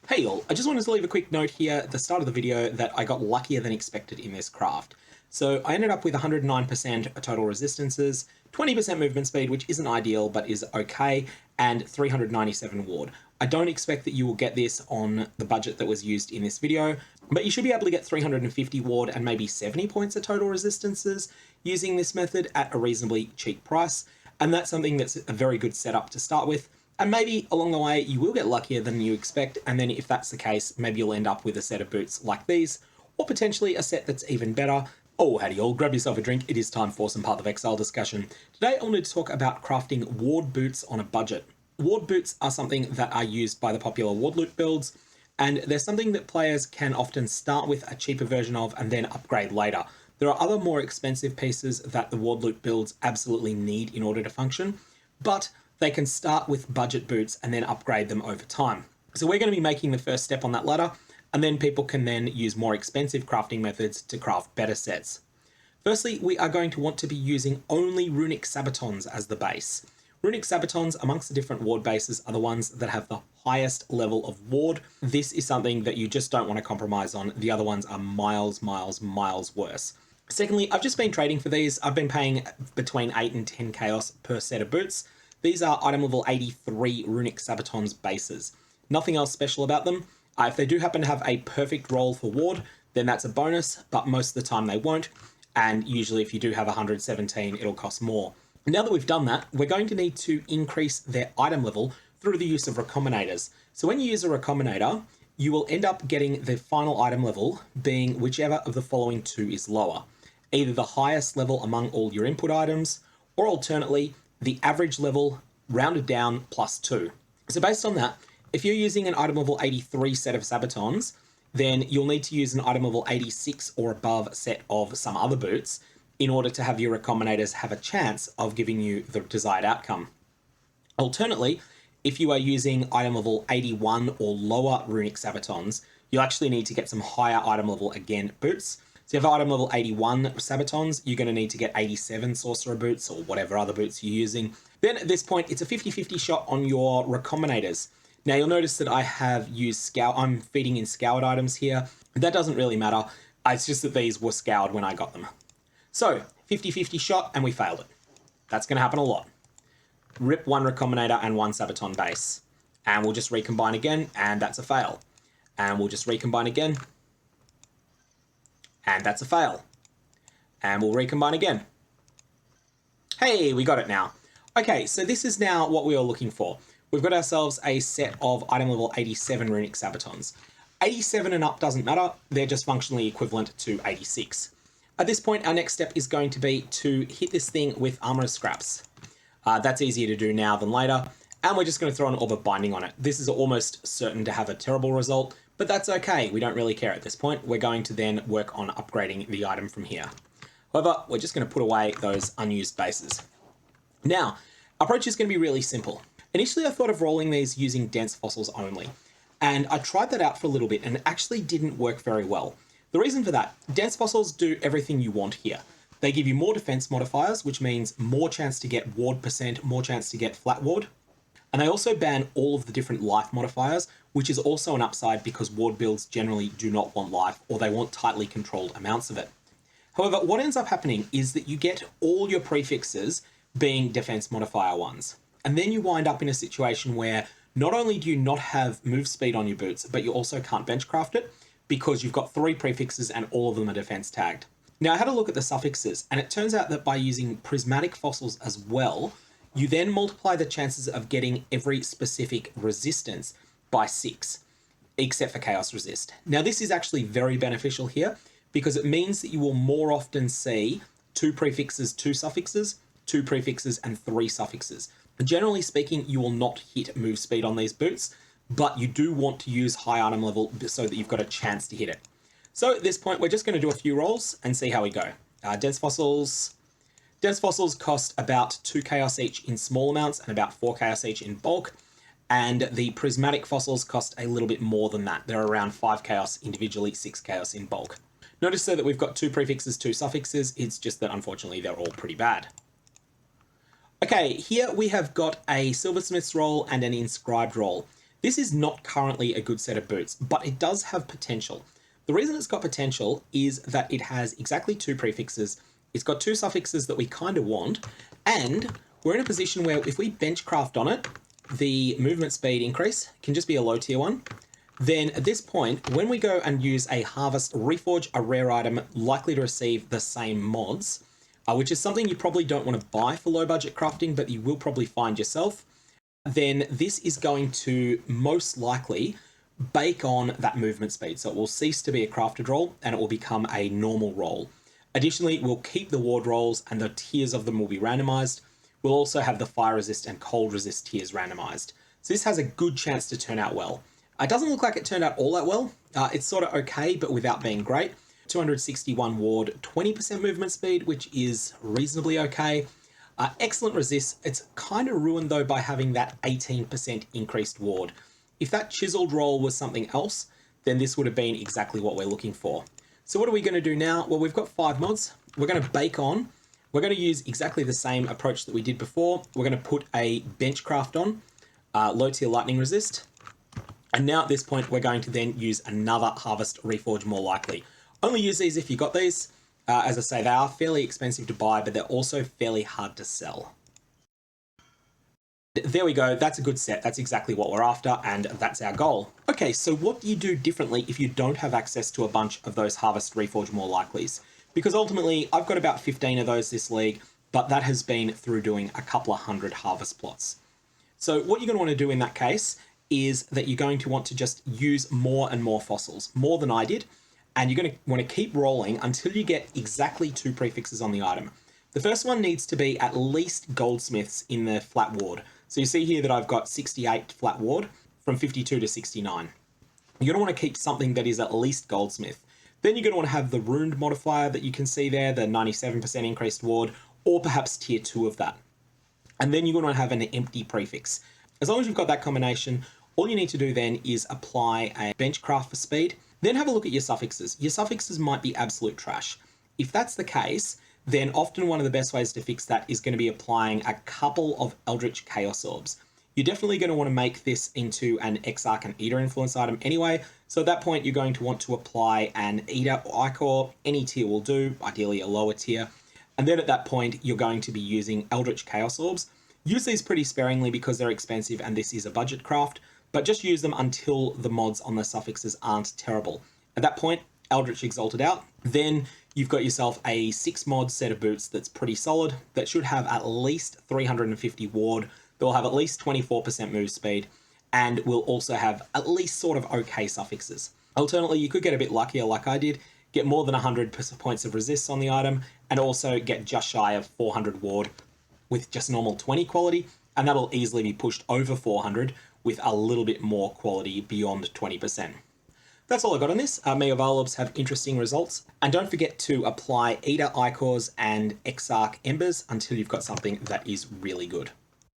Hey all, I just wanted to leave a quick note here at the start of the video that I got luckier than expected in this craft. So I ended up with 109% total resistances, 20% movement speed, which isn't ideal but is okay, and 397 ward. I don't expect that you will get this on the budget that was used in this video, but you should be able to get 350 ward and maybe 70 points of total resistances using this method at a reasonably cheap price, and that's something that's a very good setup to start with. And maybe along the way you will get luckier than you expect, and then if that's the case, maybe you'll end up with a set of boots like these, or potentially a set that's even better. Oh, howdy all, grab yourself a drink, it is time for some Path of Exile discussion. Today I wanted to talk about crafting ward boots on a budget. Ward boots are something that are used by the popular ward loot builds, and they're something that players can often start with a cheaper version of and then upgrade later. There are other more expensive pieces that the ward loot builds absolutely need in order to function, but they can start with budget boots and then upgrade them over time. So we're going to be making the first step on that ladder, and then people can then use more expensive crafting methods to craft better sets. Firstly, we are going to want to be using only Runic Sabatons as the base. Runic Sabatons, amongst the different ward bases, are the ones that have the highest level of ward. This is something that you just don't want to compromise on. The other ones are miles worse. Secondly, I've just been trading for these. I've been paying between 8 and 10 chaos per set of boots. These are item level 83 Runic Sabatons bases. Nothing else special about them. If they do happen to have a perfect roll for ward, then that's a bonus, but most of the time they won't. And usually if you do have 117, it'll cost more. Now that we've done that, we're going to need to increase their item level through the use of recombinators. So when you use a recombinator, you will end up getting the final item level being whichever of the following two is lower. Either the highest level among all your input items, or alternately, the average level rounded down plus 2. So based on that, if you're using an item level 83 set of Sabatons, then you'll need to use an item level 86 or above set of some other boots in order to have your recombinators have a chance of giving you the desired outcome. Alternately, if you are using item level 81 or lower Runic Sabatons, you'll actually need to get some higher item level again boots. So if you have item level 81 Sabatons, you're going to need to get 87 Sorcerer boots or whatever other boots you're using. Then at this point, it's a 50-50 shot on your Recombinators. Now you'll notice that I have used scour. I'm feeding in scoured items here. That doesn't really matter. It's just that these were scoured when I got them. So 50-50 shot and we failed it. That's going to happen a lot. Rip one Recombinator and one Sabaton base. And we'll just recombine again, and that's a fail. And we'll just recombine again. And that's a fail. And we'll recombine again. Hey, we got it now. Okay, so this is now what we are looking for. We've got ourselves a set of item level 87 Runic Sabatons. 87 and up doesn't matter, they're just functionally equivalent to 86. At this point, our next step is going to be to hit this thing with Armorer's Scraps. That's easier to do now than later, and we're just going to throw an Orb of Binding on it. This is almost certain to have a terrible result, but that's okay, we don't really care at this point. We're going to then work on upgrading the item from here. However, we're just going to put away those unused bases. Now, our approach is going to be really simple. Initially, I thought of rolling these using dense fossils only, and I tried that out for a little bit and it actually didn't work very well. The reason for that, dense fossils do everything you want here. They give you more defense modifiers, which means more chance to get ward percent, more chance to get flat ward. And they also ban all of the different life modifiers, which is also an upside because ward builds generally do not want life, or they want tightly controlled amounts of it. However, what ends up happening is that you get all your prefixes being defense modifier ones. And then you wind up in a situation where not only do you not have move speed on your boots, but you also can't benchcraft it because you've got 3 prefixes and all of them are defense tagged. Now I had a look at the suffixes, and it turns out that by using prismatic fossils as well, you then multiply the chances of getting every specific resistance by 6, except for chaos resist. Now this is actually very beneficial here because it means that you will more often see 2 prefixes, 2 suffixes, 2 prefixes, and 3 suffixes. Generally speaking, you will not hit move speed on these boots, but you do want to use high item level so that you've got a chance to hit it. So at this point, we're just going to do a few rolls and see how we go. Dense fossils cost about 2 chaos each in small amounts and about 4 chaos each in bulk. And the prismatic fossils cost a little bit more than that. They're around 5 chaos individually, 6 chaos in bulk. Notice though that we've got 2 prefixes, 2 suffixes. It's just that unfortunately they're all pretty bad. Okay, here we have got a silversmith's roll and an inscribed roll. This is not currently a good set of boots, but it does have potential. The reason it's got potential is that it has exactly 2 prefixes, it's got 2 suffixes that we kind of want, and we're in a position where if we benchcraft on it, the movement speed increase can just be a low tier one. Then at this point, when we go and use a harvest, reforge a rare item likely to receive the same mods, which is something you probably don't want to buy for low budget crafting, but you will probably find yourself, then this is going to most likely bake on that movement speed. So it will cease to be a crafted roll and it will become a normal roll. Additionally, we'll keep the ward rolls and the tiers of them will be randomized. We'll also have the fire resist and cold resist tiers randomized. So this has a good chance to turn out well. It doesn't look like it turned out all that well. It's sort of okay, but without being great. 261 ward, 20% movement speed, which is reasonably okay. Excellent resist. It's kind of ruined though by having that 18% increased ward. If that chiseled roll was something else, then this would have been exactly what we're looking for. So what are we going to do now? Well, we've got 5 mods. We're going to bake on. We're going to use exactly the same approach that we did before. We're going to put a benchcraft on, low tier lightning resist. And now at this point, we're going to then use another harvest reforge more likely. Only use these if you got these. As I say, they are fairly expensive to buy, but they're also fairly hard to sell. There we go. That's a good set. That's exactly what we're after, and that's our goal. Okay, so what do you do differently if you don't have access to a bunch of those harvest reforge more likelies? Because ultimately, I've got about 15 of those this league, but that has been through doing a couple of 100 harvest plots. So what you're going to want to do in that case is that you're going to want to just use more and more fossils, more than I did, and you're going to want to keep rolling until you get exactly 2 prefixes on the item. The first one needs to be at least goldsmiths in the flat ward. So you see here that I've got 68 flat ward from 52 to 69. You're going to want to keep something that is at least goldsmith. Then you're going to want to have the runed modifier that you can see there, the 97% increased ward, or perhaps tier 2 of that. And then you're going to have an empty prefix. As long as you've got that combination, all you need to do then is apply a benchcraft for speed. Then have a look at your suffixes. Your suffixes might be absolute trash. If that's the case, then often one of the best ways to fix that is going to be applying a couple of Eldritch Chaos Orbs. You're definitely going to want to make this into an Exarch and Eater influence item anyway, so at that point you're going to want to apply an Eater or Ichor, any tier will do, ideally a lower tier, and then at that point you're going to be using Eldritch Chaos Orbs. Use these pretty sparingly because they're expensive and this is a budget craft, but just use them until the mods on the suffixes aren't terrible. At that point, Eldritch Exalted out, then you've got yourself a 6 mod set of boots that's pretty solid, that should have at least 350 ward, they'll have at least 24% move speed, and will also have at least sort of okay suffixes. Alternately, you could get a bit luckier like I did, get more than 100 points of resist on the item, and also get just shy of 400 ward with just normal 20 quality, and that'll easily be pushed over 400 with a little bit more quality beyond 20%. That's all I got on this. Mega Orbs have interesting results. And don't forget to apply Eater Ichors and Exarch Embers until you've got something that is really good.